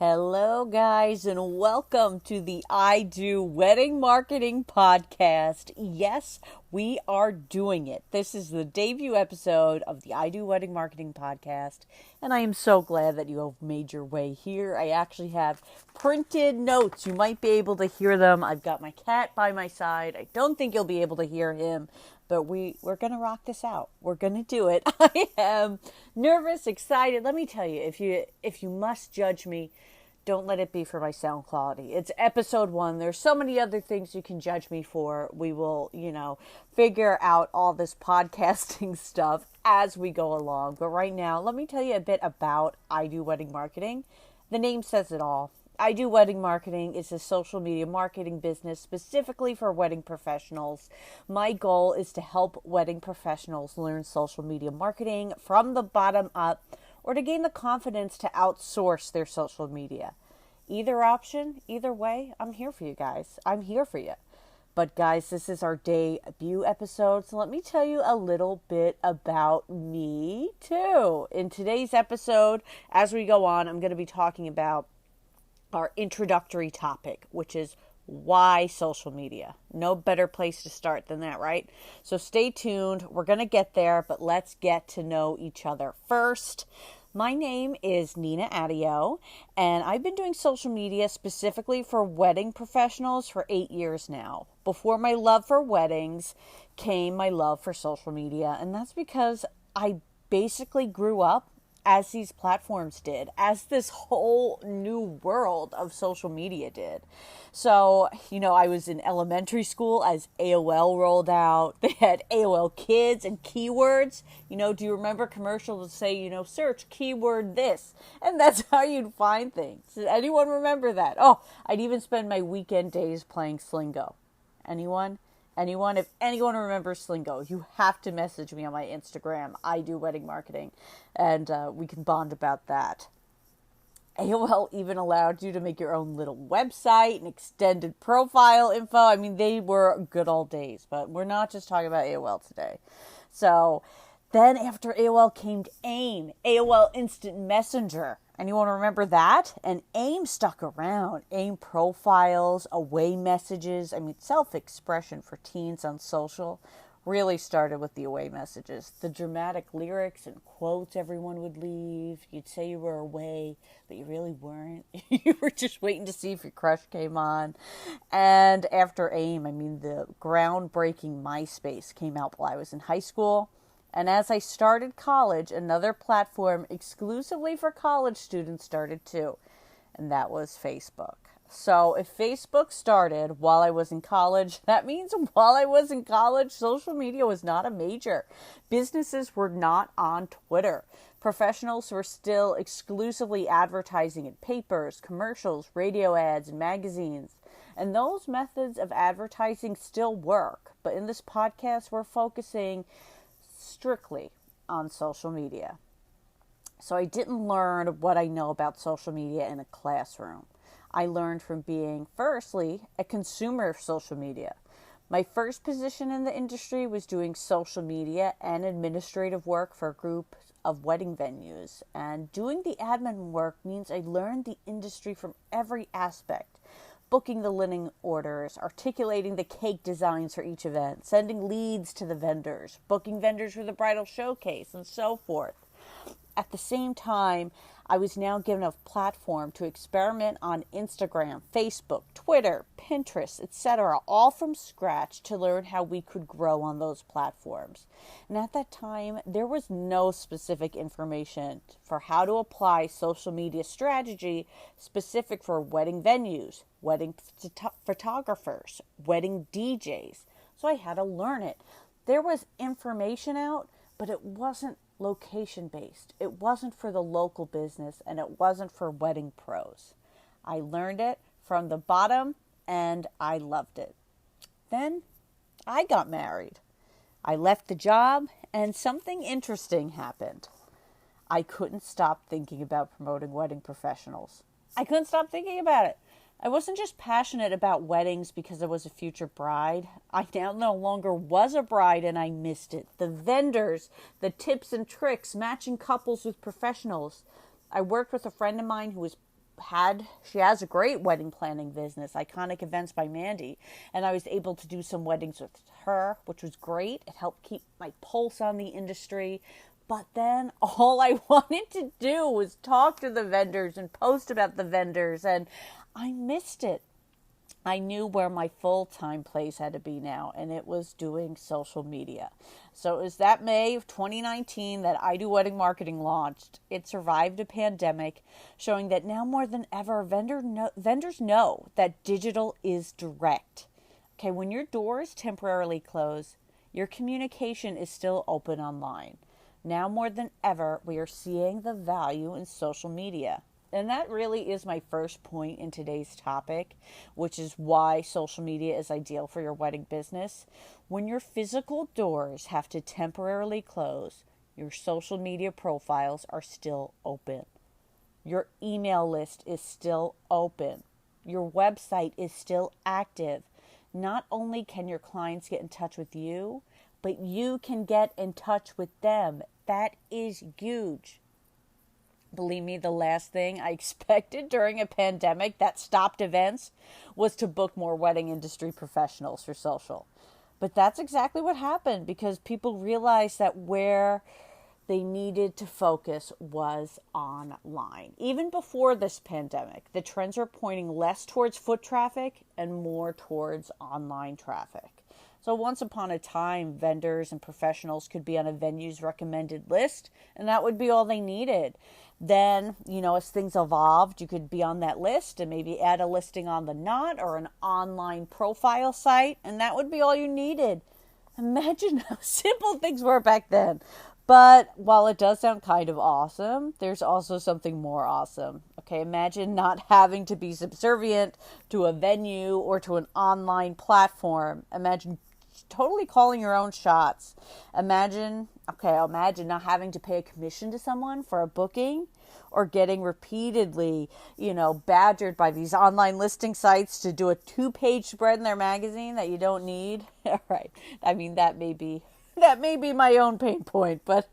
Hello, guys, and welcome to the I Do Wedding Marketing Podcast. Yes, we are doing it. This is the debut episode of the I Do Wedding Marketing Podcast, and I am so glad that you have made your way here. I actually have printed notes. You might be able to hear them. I've got my cat by my side. I don't think you'll be able to hear him, but we're going to rock this out. We're going to do it. I am nervous, excited. Let me tell you, if you must judge me, don't let it be for my sound quality. It's episode 1. There's so many other things you can judge me for. We will, figure out all this podcasting stuff as we go along. But right now, let me tell you a bit about I Do Wedding Marketing. The name says it all. I Do Wedding Marketing is a social media marketing business specifically for wedding professionals. My goal is to help wedding professionals learn social media marketing from the bottom up, or to gain the confidence to outsource their social media. Either option, either way, I'm here for you guys. I'm here for you. But guys, this is our debut episode, so let me tell you a little bit about me too. In today's episode, as we go on, I'm going to be talking about our introductory topic, which is why social media. No better place to start than that, right? So stay tuned. We're going to get there, but let's get to know each other first. My name is Nina Adio, and I've been doing social media specifically for wedding professionals for 8 years now. Before my love for weddings came my love for social media, and that's because I basically grew up as these platforms did, as this whole new world of social media did. So, I was in elementary school as AOL rolled out. They had AOL Kids and keywords. Do you remember commercials that say, search keyword this? And that's how you'd find things. Does anyone remember that? Oh, I'd even spend my weekend days playing Slingo. Anyone? If anyone remembers Slingo, you have to message me on my Instagram. I Do Wedding Marketing, and we can bond about that. AOL even allowed you to make your own little website and extended profile info. I mean, they were good old days, but we're not just talking about AOL today. So then after AOL came AIM, AOL Instant Messenger. Anyone remember that? And AIM stuck around. AIM profiles, away messages. Self-expression for teens on social really started with the away messages. The dramatic lyrics and quotes everyone would leave. You'd say you were away, but you really weren't. You were just waiting to see if your crush came on. And after AIM, the groundbreaking MySpace came out while I was in high school. And as I started college, another platform exclusively for college students started too, and that was Facebook. So if Facebook started while I was in college, that means while I was in college, social media was not a major. Businesses were not on Twitter. Professionals were still exclusively advertising in papers, commercials, radio ads, and magazines. And those methods of advertising still work. But in this podcast, we're focusing strictly on social media. So I didn't learn what I know about social media in a classroom. I learned from being, firstly, a consumer of social media. My first position in the industry was doing social media and administrative work for a group of wedding venues. And doing the admin work means I learned the industry from every aspect. Booking the linen orders, articulating the cake designs for each event, sending leads to the vendors, booking vendors for the bridal showcase, and so forth. At the same time, I was now given a platform to experiment on Instagram, Facebook, Twitter, Pinterest, etc., all from scratch to learn how we could grow on those platforms. And at that time, there was no specific information for how to apply social media strategy specific for wedding venues, wedding photographers, wedding DJs. So I had to learn it. There was information out, but it wasn't location-based. It wasn't for the local business, and it wasn't for wedding pros. I learned it from the bottom, and I loved it. Then I got married. I left the job, and something interesting happened. I couldn't stop thinking about promoting wedding professionals. I couldn't stop thinking about it. I wasn't just passionate about weddings because I was a future bride. I now no longer was a bride and I missed it. The vendors, the tips and tricks, matching couples with professionals. I worked with a friend of mine who was she has a great wedding planning business, Iconic Events by Mandy, and I was able to do some weddings with her, which was great. It helped keep my pulse on the industry. But then all I wanted to do was talk to the vendors and post about the vendors, and I missed it. I knew where my full-time place had to be now, and it was doing social media. So it was that May of 2019 that I Do Wedding Marketing launched. It survived a pandemic, showing that now more than ever, vendors know that digital is direct. Okay, when your door is temporarily closed, your communication is still open online. Now more than ever, we are seeing the value in social media. And that really is my first point in today's topic, which is why social media is ideal for your wedding business. When your physical doors have to temporarily close, your social media profiles are still open. Your email list is still open. Your website is still active. Not only can your clients get in touch with you, but you can get in touch with them. That is huge. Believe me, the last thing I expected during a pandemic that stopped events was to book more wedding industry professionals for social. But that's exactly what happened, because people realized that where they needed to focus was online. Even before this pandemic, the trends are pointing less towards foot traffic and more towards online traffic. So once upon a time, vendors and professionals could be on a venue's recommended list, and that would be all they needed. Then, as things evolved, you could be on that list and maybe add a listing on the Knot or an online profile site, and that would be all you needed. Imagine how simple things were back then. But while it does sound kind of awesome, there's also something more awesome. Okay, imagine not having to be subservient to a venue or to an online platform. Imagine totally calling your own shots. Imagine not having to pay a commission to someone for a booking, or getting repeatedly, badgered by these online listing sites to do a 2-page spread in their magazine that you don't need. All right. I mean, that may be my own pain point, but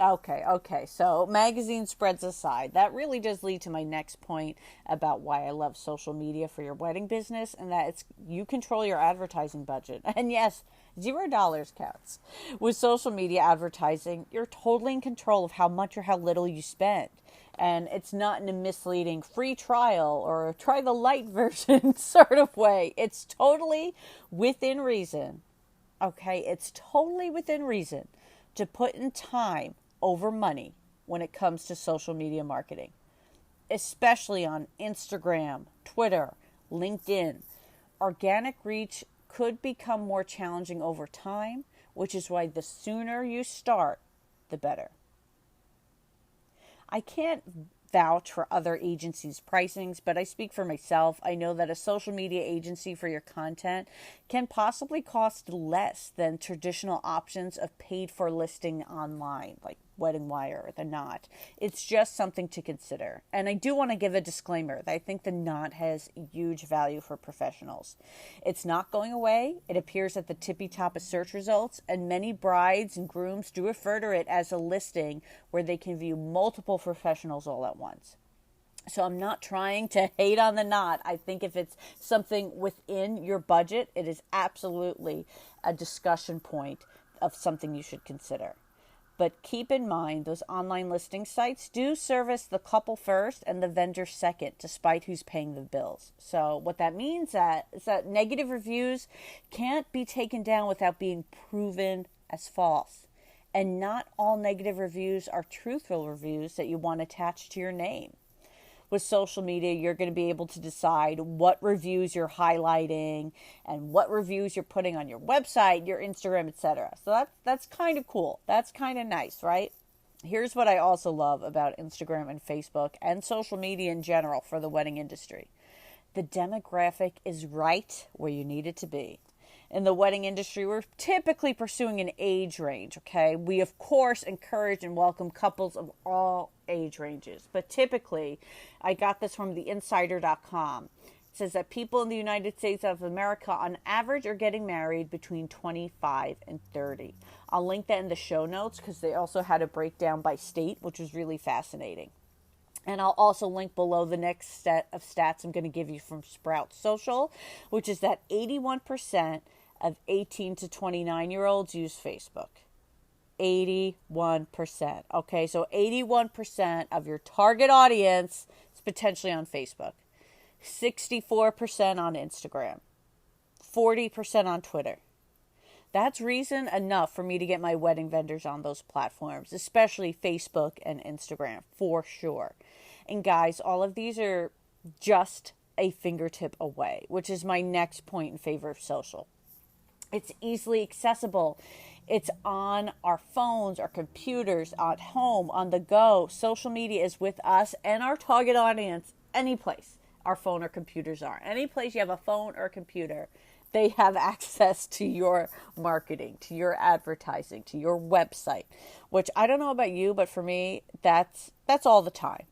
Okay. So magazine spreads aside, that really does lead to my next point about why I love social media for your wedding business, and that you control your advertising budget. And yes, $0 counts. With social media advertising, you're totally in control of how much or how little you spend. And it's not in a misleading free trial or try the light version sort of way. It's totally within reason. Okay, it's totally within reason to put in time over money when it comes to social media marketing, especially on Instagram, Twitter, LinkedIn. Organic reach could become more challenging over time, which is why the sooner you start, the better. I can't vouch for other agencies' pricings, but I speak for myself. I know that a social media agency for your content can possibly cost less than traditional options of paid for listing online, like Wedding Wire or the Knot. It's just something to consider. And I do want to give a disclaimer that I think the Knot has huge value for professionals. It's not going away. It appears at the tippy top of search results, and many brides and grooms do refer to it as a listing where they can view multiple professionals all at once. So I'm not trying to hate on the Knot. I think if it's something within your budget, it is absolutely a discussion point of something you should consider. But keep in mind, those online listing sites do service the couple first and the vendor second, despite who's paying the bills. So what that means is that negative reviews can't be taken down without being proven as false. And not all negative reviews are truthful reviews that you want attached to your name. With social media, you're going to be able to decide what reviews you're highlighting and what reviews you're putting on your website, your Instagram, etc. So that's kind of cool. That's kind of nice, right? Here's what I also love about Instagram and Facebook and social media in general for the wedding industry. The demographic is right where you need it to be. In the wedding industry, we're typically pursuing an age range, okay? We, of course, encourage and welcome couples of all age ranges. But typically, I got this from theinsider.com. It says that people in the United States of America, on average, are getting married between 25 and 30. I'll link that in the show notes because they also had a breakdown by state, which was really fascinating. And I'll also link below the next set of stats I'm going to give you from Sprout Social, which is that 81% of 18 to 29-year-olds use Facebook. 81%. Okay, so 81% of your target audience is potentially on Facebook. 64% on Instagram. 40% on Twitter. That's reason enough for me to get my wedding vendors on those platforms, especially Facebook and Instagram, for sure. And guys, all of these are just a fingertip away, which is my next point in favor of social. It's easily accessible. It's on our phones, our computers, at home, on the go. Social media is with us and our target audience any place our phone or computers are. Any place you have a phone or computer, they have access to your marketing, to your advertising, to your website, which I don't know about you, but for me, that's all the time.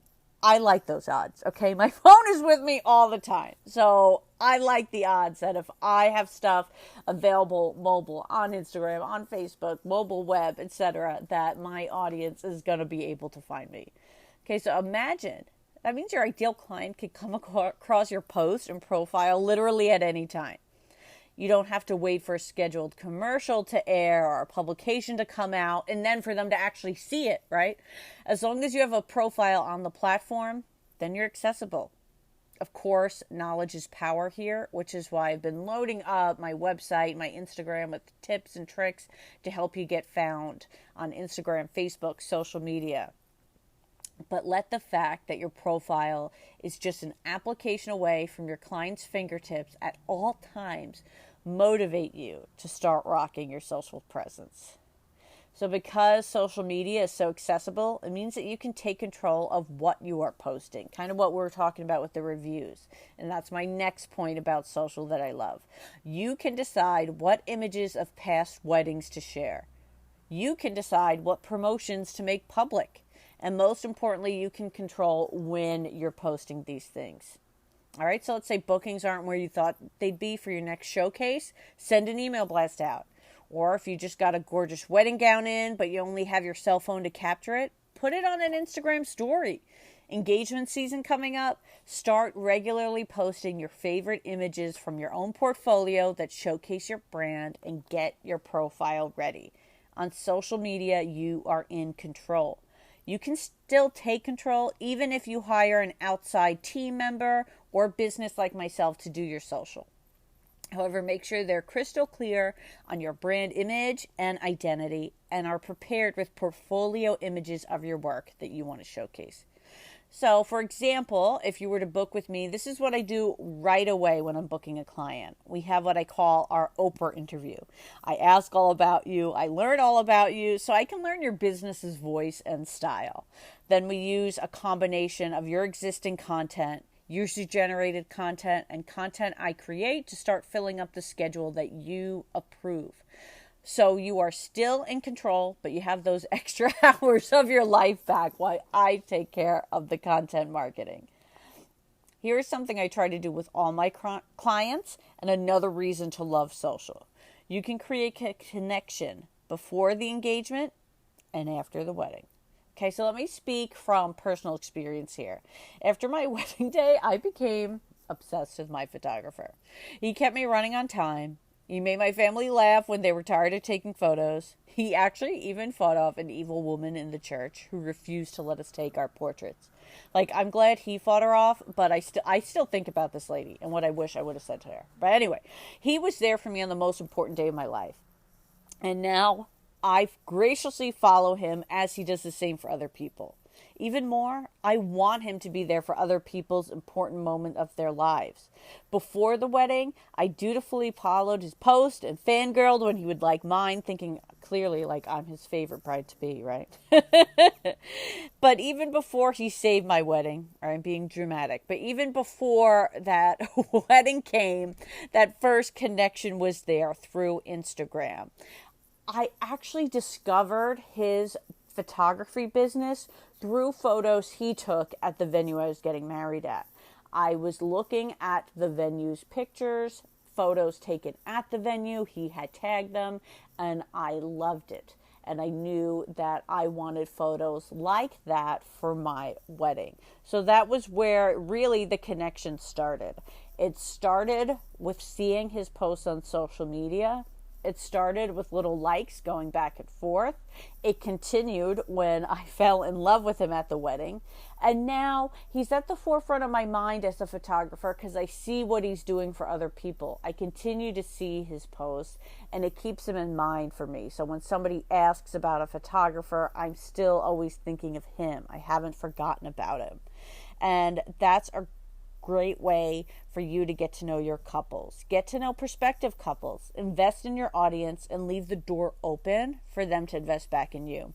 I like those odds, okay? My phone is with me all the time. So I like the odds that if I have stuff available mobile on Instagram, on Facebook, mobile web, etc., that my audience is going to be able to find me. Okay, so imagine, that means your ideal client could come across your post and profile literally at any time. You don't have to wait for a scheduled commercial to air or a publication to come out and then for them to actually see it, right? As long as you have a profile on the platform, then you're accessible. Of course, knowledge is power here, which is why I've been loading up my website, my Instagram with tips and tricks to help you get found on Instagram, Facebook, social media. But let the fact that your profile is just an application away from your client's fingertips at all times motivate you to start rocking your social presence. So because social media is so accessible, it means that you can take control of what you are posting, kind of what we were talking about with the reviews. And that's my next point about social that I love. You can decide what images of past weddings to share. You can decide what promotions to make public. And most importantly, you can control when you're posting these things. All right, so let's say bookings aren't where you thought they'd be for your next showcase. Send an email blast out. Or if you just got a gorgeous wedding gown in, but you only have your cell phone to capture it, put it on an Instagram story. Engagement season coming up, start regularly posting your favorite images from your own portfolio that showcase your brand and get your profile ready. On social media, you are in control. You can still take control even if you hire an outside team member or business like myself to do your social. However, make sure they're crystal clear on your brand image and identity and are prepared with portfolio images of your work that you want to showcase. So, for example, if you were to book with me, this is what I do right away when I'm booking a client. We have what I call our Oprah interview. I ask all about you, I learn all about you, so I can learn your business's voice and style. Then we use a combination of your existing content, user-generated content, and content I create to start filling up the schedule that you approve. So you are still in control, but you have those extra hours of your life back while I take care of the content marketing. Here's something I try to do with all my clients and another reason to love social. You can create a connection before the engagement and after the wedding. Okay, so let me speak from personal experience here. After my wedding day, I became obsessed with my photographer. He kept me running on time. He made my family laugh when they were tired of taking photos. He actually even fought off an evil woman in the church who refused to let us take our portraits. Like, I'm glad he fought her off, but I still think about this lady and what I wish I would have said to her. But anyway, he was there for me on the most important day of my life. And now I graciously follow him as he does the same for other people. Even more, I want him to be there for other people's important moment of their lives. Before the wedding, I dutifully followed his post and fangirled when he would like mine, thinking clearly like I'm his favorite bride-to-be, right? But even before he saved my wedding, or I'm being dramatic, but even before that wedding came, that first connection was there through Instagram. I actually discovered his photography business through photos he took at the venue I was getting married at. I was looking at the venue's pictures, photos taken at the venue. He had tagged them, and I loved it. and I knew that I wanted photos like that for my wedding. So that was where really the connection started. It started with seeing his posts on social media. It started with little likes going back and forth. It continued when I fell in love with him at the wedding. And now he's at the forefront of my mind as a photographer because I see what he's doing for other people. I continue to see his posts and it keeps him in mind for me. So when somebody asks about a photographer, I'm still always thinking of him. I haven't forgotten about him. And that's a great way for you to get to know your couples. Get to know prospective couples. Invest in your audience and leave the door open for them to invest back in you.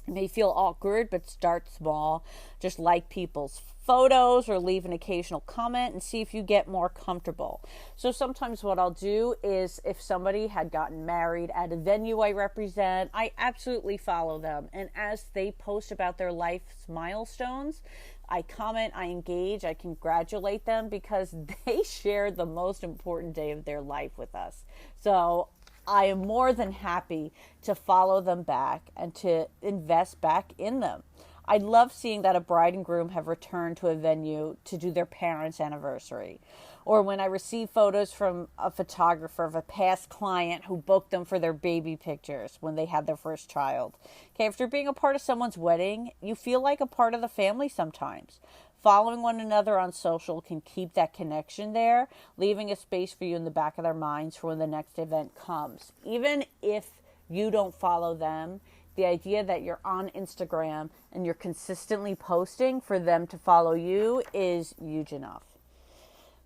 It may feel awkward, but start small. Just like people's photos or leave an occasional comment and see if you get more comfortable. So sometimes what I'll do is if somebody had gotten married at a venue I represent, I absolutely follow them. And as they post about their life's milestones, I comment, I engage, I congratulate them because they shared the most important day of their life with us. So I am more than happy to follow them back and to invest back in them. I love seeing that a bride and groom have returned to a venue to do their parents' anniversary. Or when I receive photos from a photographer of a past client who booked them for their baby pictures when they had their first child. Okay, after being a part of someone's wedding, you feel like a part of the family sometimes. Following one another on social can keep that connection there, leaving a space for you in the back of their minds for when the next event comes. Even if you don't follow them, the idea that you're on Instagram and you're consistently posting for them to follow you is huge enough.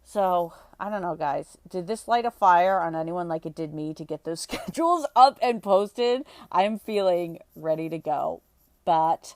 So, I don't know, guys. Did this light a fire on anyone like it did me to get those schedules up and posted? I'm feeling ready to go. But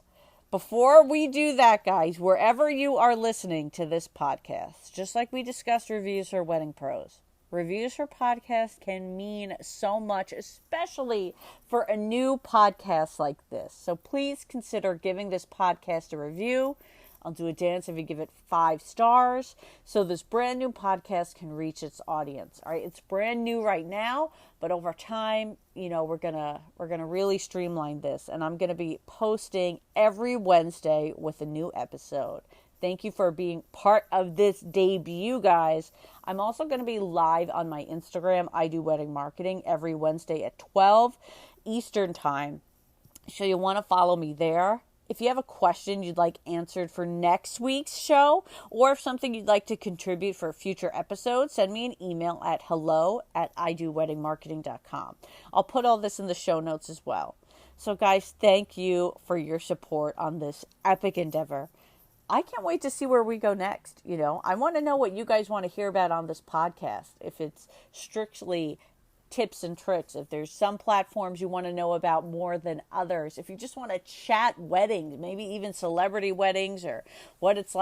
before we do that, guys, wherever you are listening to this podcast, just like we discussed reviews for Wedding Pros, reviews for podcasts can mean so much, especially for a new podcast like this. So please consider giving this podcast a review. I'll do a dance if you give it 5 stars so this brand new podcast can reach its audience. All right, it's brand new right now, but over time, we're gonna really streamline this, and I'm gonna be posting every Wednesday with a new episode. Thank you for being part of this debut, guys. I'm also going to be live on my Instagram, I Do Wedding Marketing, every Wednesday at 12 Eastern Time. So you'll want to follow me there. If you have a question you'd like answered for next week's show, or if something you'd like to contribute for a future episode, send me an email at hello@idoweddingmarketing.com. I'll put all this in the show notes as well. So guys, thank you for your support on this epic endeavor. I can't wait to see where we go next. I want to know what you guys want to hear about on this podcast. If it's strictly tips and tricks, if there's some platforms you want to know about more than others, if you just want to chat weddings, maybe even celebrity weddings, or what it's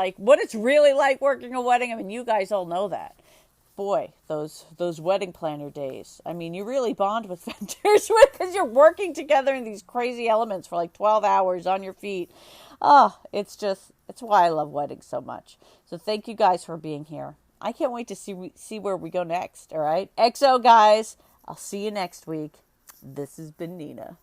really like working a wedding. I mean, you guys all know that. Boy, those wedding planner days. I mean, you really bond with vendors because you're working together in these crazy elements for like 12 hours on your feet. Oh, it's why I love weddings so much. So thank you guys for being here. I can't wait to see where we go next. All right. XO guys, I'll see you next week. This has been Nina.